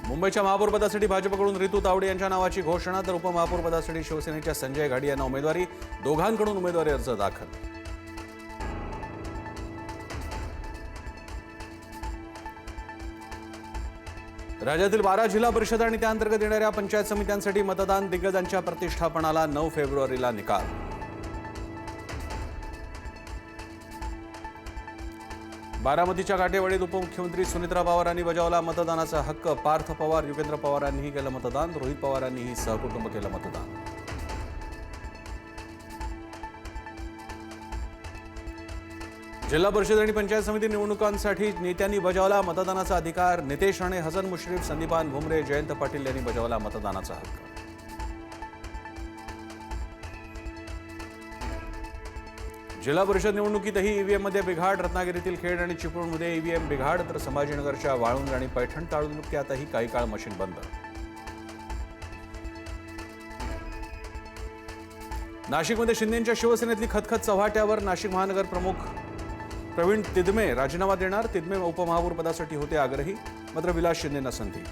मुंबईच्या महापौरपदासाठी भाजपकडून रितू तावडे यांच्या नावाची घोषणा, तर उपमहापौरपदासाठी शिवसेनेच्या संजय घाडी यांना उमेदवारी. दोघांकडून उमेदवारी अर्ज दाखल. राज्यातील 12 जिल्हा परिषद आणि त्याअंतर्गत येणाऱ्या पंचायत समित्यांसाठी मतदान. दिग्गजांच्या प्रतिष्ठापनाला 9 फेब्रुवारीला निकाल. बारामतीच्या काटेवाडीत उपमुख्यमंत्री सुनेत्रा पवारांनी बजावला मतदानाचा हक्क. पार्थ पवार, युगेंद्र पवारांनीही केलं मतदान. रोहित पवारांनीही सहकुटुंब केलं मतदान. जिल्हा परिषद आणि पंचायत समिती निवडणुकांसाठी नेत्यांनी बजावला मतदानाचा अधिकार. नितेश राणे, हसन मुश्रीफ, संदीपान भुमरे, जयंत पाटील यांनी बजावला मतदानाचा हक्क. जिल्हा परिषद निवडणुकीतही ईव्हीएममध्ये बिघाड. रत्नागिरीतील खेड आणि चिपळूणमध्ये ईव्हीएम बिघाड, तर संभाजीनगरच्या वाळूंज आणि पैठण तालुक्यातही काही काळ मशीन बंद. नाशिकमध्ये शिंदेंच्या शिवसेनेतली खतखत चव्हाट्यावर. नाशिक महानगर प्रमुख प्रवीण तिदमे राजीनामा देणार. तिदमे उपमहापौरपदासाठी होते आग्रही, मात्र विलास शिंदेंना संधी.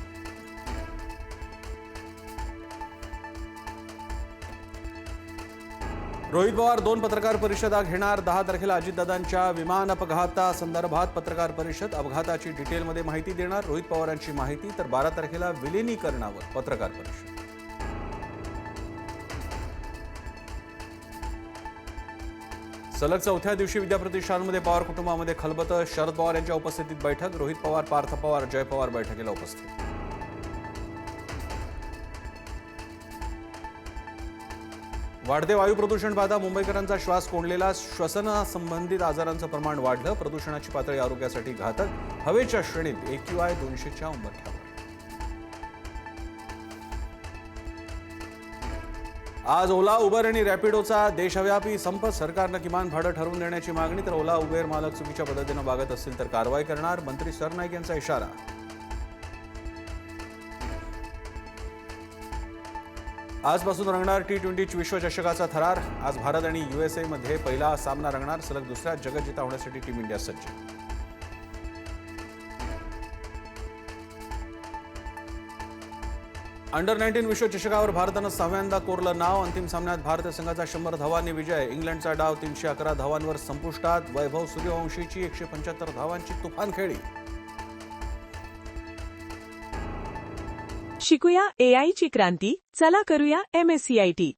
रोहित पवार 2 पत्रकार परिषदा घेणार. 10 तारखेला अजितदादांच्या विमान अपघातासंदर्भात पत्रकार परिषद. अपघाताची डिटेलमध्ये माहिती देणार रोहित पवारांची माहिती, तर 12 तारखेला विलिनीकरणावर पत्रकार परिषद. सलग 4थ्या दिवशी विद्याप्रतिष्ठानमध्ये पवार कुटुंबामध्ये खलबत. शरद पवार यांच्या उपस्थितीत बैठक. रोहित पवार, पार्थ पवार, जय पवार बैठकीला उपस्थित. वाढते वायू प्रदूषण पाहता मुंबईकरांचा श्वास कोंडलेला. श्वसनासंबंधित आजारांचं प्रमाण वाढलं. प्रदूषणाची पातळी आरोग्यासाठी घातक. हवेच्या श्रेणीत AQI 200च्या उंबरठ्यावर. आज ओला, उबर आणि रॅपिडोचा देशव्यापी संप. सरकारनं किमान भाडं ठरवून देण्याची मागणी, तर ओला उबेर मालक चुकीच्या पद्धतीनं वागत असतील तर कारवाई करणार. मंत्री सरनाईक यांचा इशारा. आजपासून रंगणार T20 विश्वचषकाचा थरार. आज भारत आणि USA मध्ये पहिला सामना रंगणार. सलग दुसऱ्या जगज्जेता होण्यासाठी टीम इंडिया सज्ज. अंडर-19 विश्वचषकावर भारतानं 6व्यांदा कोरलं नाव. अंतिम सामन्यात भारतीय संघाचा 100 धावांनी विजय. इंग्लंडचा डाव 311 धावांवर संपुष्टात. वैभव सूर्यवंशीची 175 धावांची तुफान खेळी. शिकूया AI ची क्रांती. चला करूया MSCIT.